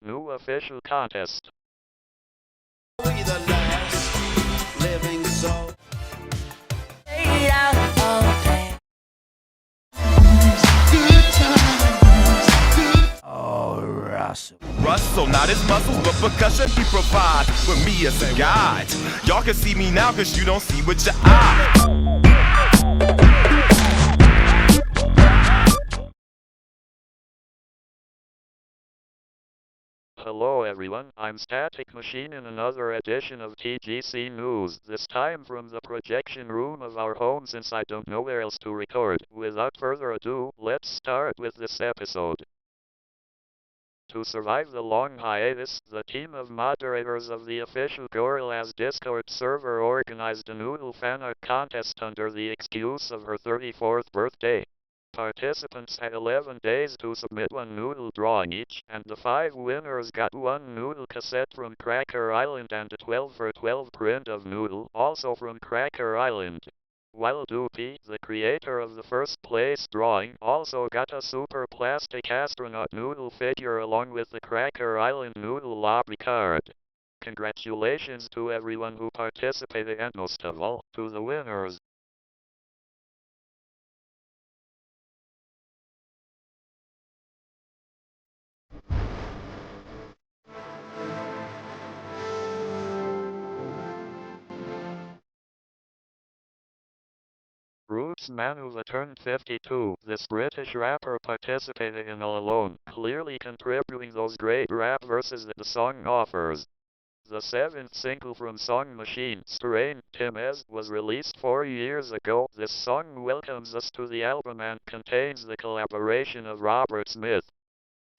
New official contest. We the last living soul. Oh, Russell. Russell, not his muscles, but percussion he provides with me as a guide. Y'all can see me now cause you don't see with your eyes. Hello everyone, I'm Static Machine in another edition of TGC Newz, this time from the projection room of our home since I don't know where else to record. Without further ado, let's start with this episode. To survive the long hiatus, the team of moderators of the official Gorillaz Discord server organized a Noodle fan art contest under the excuse of her 34th birthday. Participants had 11 days to submit one noodle drawing each, and the 5 winners got one noodle cassette from Cracker Island and a 12 for 12 print of Noodle, also from Cracker Island. While Doopy, the creator of the first place drawing, also got a super plastic astronaut noodle figure along with the Cracker Island noodle lobby card. Congratulations to everyone who participated and most of all, to the winners. Roots Manuva turned 52. This British rapper participated in All Alone, clearly contributing those great rap verses that the song offers. The 7th single from Song Machine, G-Tuberz, was released 4 years ago. This song welcomes us to the album and contains the collaboration of Robert Smith.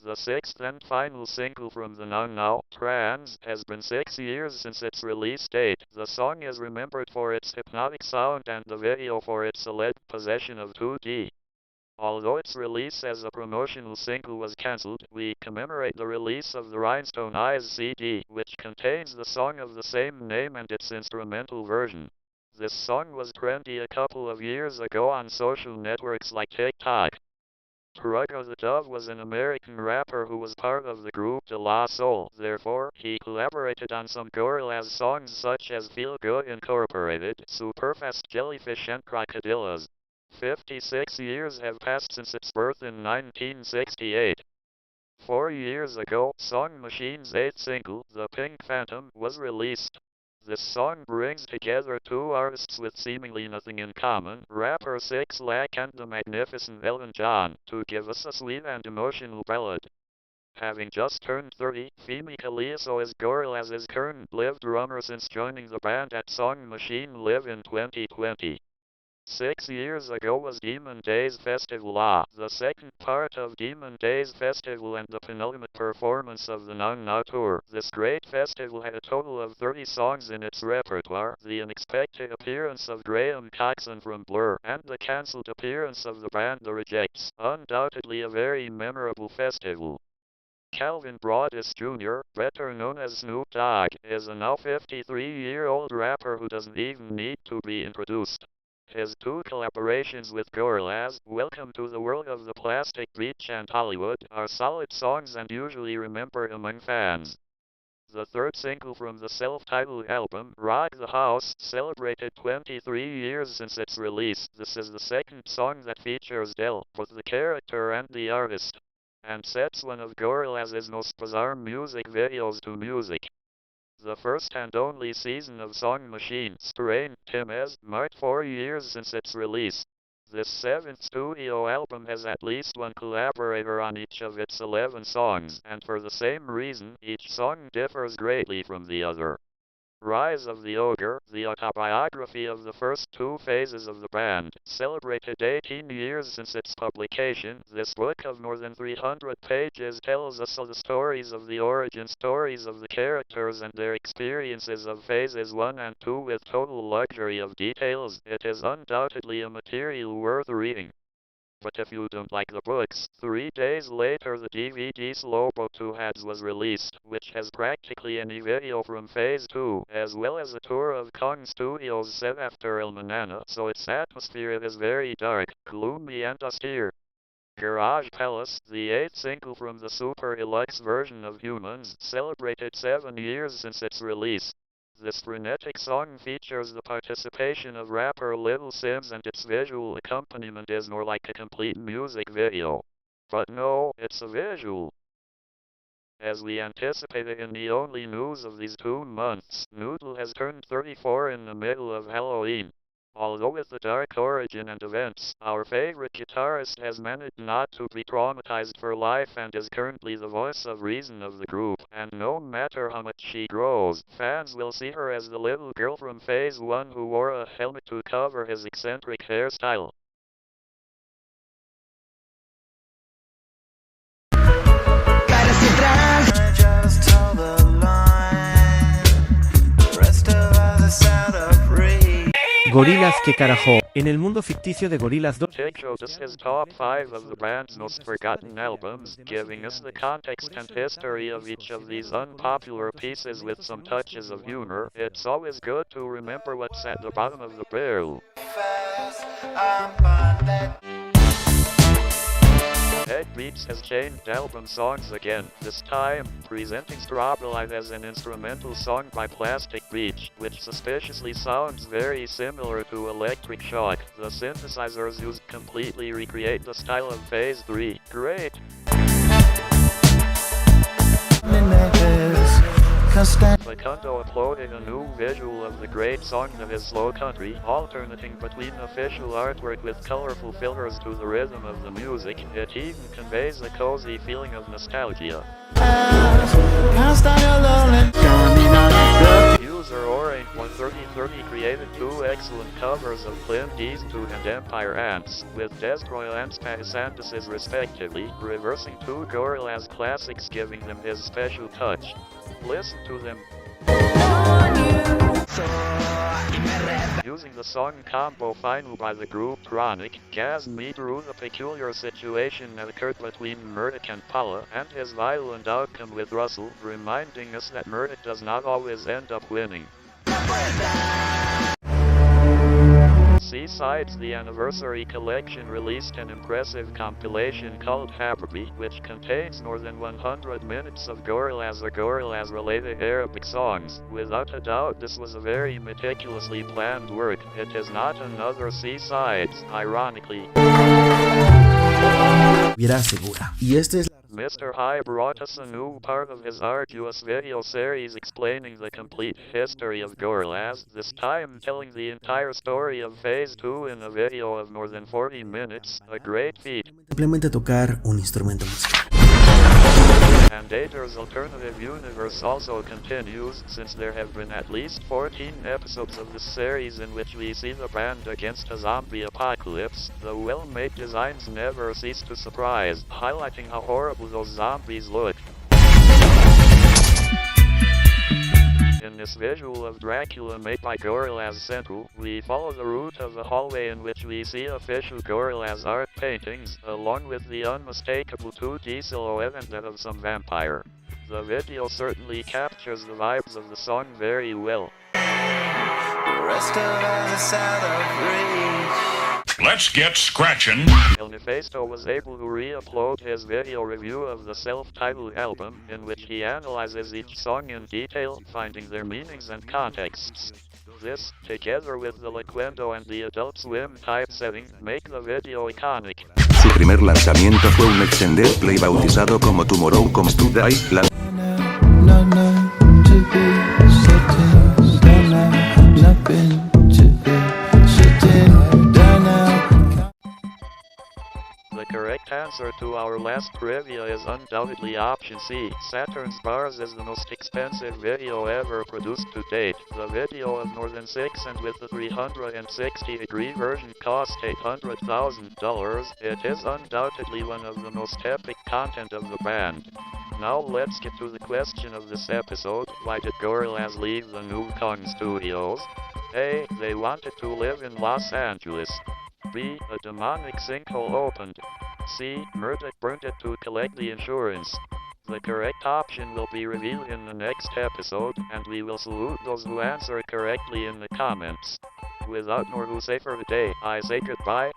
The 6th and final single from the Now Trans has been 6 years since its release date. The song is remembered for its hypnotic sound and the video for its alleged possession of 2D. Although its release as a promotional single was cancelled, we commemorate the release of the Rhinestone Eyes CD, which contains the song of the same name and its instrumental version. This song was trendy a couple of years ago on social networks like TikTok. Trugo the Dove was an American rapper who was part of the group De La Soul. Therefore, he collaborated on some Gorillaz songs such as Feel Good Incorporated, Superfast Jellyfish and Crocodillas. 56 years have passed since its birth in 1968. 4 years ago, Song Machine's 8th single, The Pink Phantom, was released. This song brings together 2 artists with seemingly nothing in common, rapper 6 Lack and the magnificent Elton John, to give us a sweet and emotional ballad. Having just turned 30, Femi Caliso is Gorillaz's current live drummer since joining the band at Song Machine Live in 2020. 6 years ago was Demon Days Festival the second part of Demon Days Festival and the penultimate performance of the Now tour. This great festival had a total of 30 songs in its repertoire, the unexpected appearance of Graham Coxon from Blur, and the cancelled appearance of the band The Rejects. Undoubtedly a very memorable festival. Calvin Broadus Jr., better known as Snoop Dogg, is a now 53-year-old rapper who doesn't even need to be introduced. His 2 collaborations with Gorillaz, Welcome to the World of the Plastic Beach and Hollywood, are solid songs and usually remembered among fans. The 3rd single from the self-titled album, Rock the House, celebrated 23 years since its release. This is the 2nd song that features Del, both the character and the artist, and sets one of Gorillaz's most bizarre music videos to music. The first and only season of Song Machine, G-Tuberz, marked 4 years since its release. This 7th studio album has at least one collaborator on each of its 11 songs, and for the same reason, each song differs greatly from the other. Rise of the Ogre, the autobiography of the first 2 phases of the band, celebrated 18 years since its publication. This book of more than 300 pages tells us the stories of the origin stories of the characters and their experiences of phases 1 and 2 with total luxury of details. It is undoubtedly a material worth reading. But if you don't like the books, 3 days later the DVD Slowbo 2 Heads was released, which has practically any video from Phase 2, as well as a tour of Kong Studios set after El Manana, so its atmosphere is very dark, gloomy and austere. Garage Palace, the 8th single from the Super Deluxe version of Humans, celebrated 7 years since its release. This frenetic song features the participation of rapper Little Sims, and its visual accompaniment is more like a complete music video. But no, it's a visual. As we anticipated in the only news of these 2 months, Noodle has turned 34 in the middle of Halloween. Although with the dark origin and events, our favorite guitarist has managed not to be traumatized for life and is currently the voice of reason of the group, and no matter how much she grows, fans will see her as the little girl from Phase 1 who wore a helmet to cover his eccentric hairstyle. Gorillaz, ¿qué carajo? En el mundo ficticio de Gorillaz 2, TGC his top 5 of the band's most forgotten albums, giving us the context and history of each of these unpopular pieces with some touches of humor. It's always good to remember what's at the bottom of the barrel. Head Beats has changed album songs again, this time presenting Strawberry as an instrumental song by Plastic Beach, which suspiciously sounds very similar to Electric Shock. The synthesizers used completely recreate the style of Phase 3. Great! Facundo uploaded a new visual of the great song that is Slow Country, alternating between official artwork with colorful fillers to the rhythm of the music. It even conveys a cozy feeling of nostalgia. User Orange13030 created 2 excellent covers of Clint Eastwood and Empire Ants, with Destroy and Spasandis respectively, reversing 2 Gorillaz classics, giving them his special touch. Listen to them. Using the song Combo Final by the group Chronic, Gaz me through the peculiar situation that occurred between Murdoch and Paula, and his violent outcome with Russell, reminding us that Murdoch does not always end up winning. C-Sides, the Anniversary collection released an impressive compilation called Habibi, which contains more than 100 minutes of Gorillaz or Gorillaz-related Arabic songs. Without a doubt, this was a very meticulously planned work. It is not another C-Sides, ironically. Mr. High brought us a new part of his arduous video series explaining the complete history of Gorillaz, this time telling the entire story of Phase 2 in a video of more than 40 minutes, a great feat. Simplemente tocar un instrumento musical. And Dater's alternative universe also continues, since there have been at least 14 episodes of this series in which we see the band against a zombie apocalypse. The well-made designs never cease to surprise, highlighting how horrible those zombies look. In this visual of Dracula made by Gorillaz Central, we follow the route of the hallway in which we see official Gorillaz art paintings, along with the unmistakable 2D silhouette and that of some vampire. The video certainly captures the vibes of the song very well. The rest of us is out of reach. Let's get scratching. El Nefasto was able to re-upload his video review of the self-titled album, in which he analyzes each song in detail, finding their meanings and contexts. This, together with the Liquendo and the Adult Swim typesetting, make the video iconic. Su primer lanzamiento fue un extended play bautizado como Tomorrow Comes to Die. The correct answer to our last trivia is undoubtedly option C. Saturn's Bars is the most expensive video ever produced to date. The video of more than 6 and with the 360-degree version cost $800,000. It is undoubtedly one of the most epic content of the band. Now let's get to the question of this episode. Why did Gorillaz leave the New Kong Studios? A. They wanted to live in Los Angeles. B. A demonic sinkhole opened. C. Murdoch burned it to collect the insurance. The correct option will be revealed in the next episode, and we will salute those who answer correctly in the comments. Without more to say for today, I say goodbye.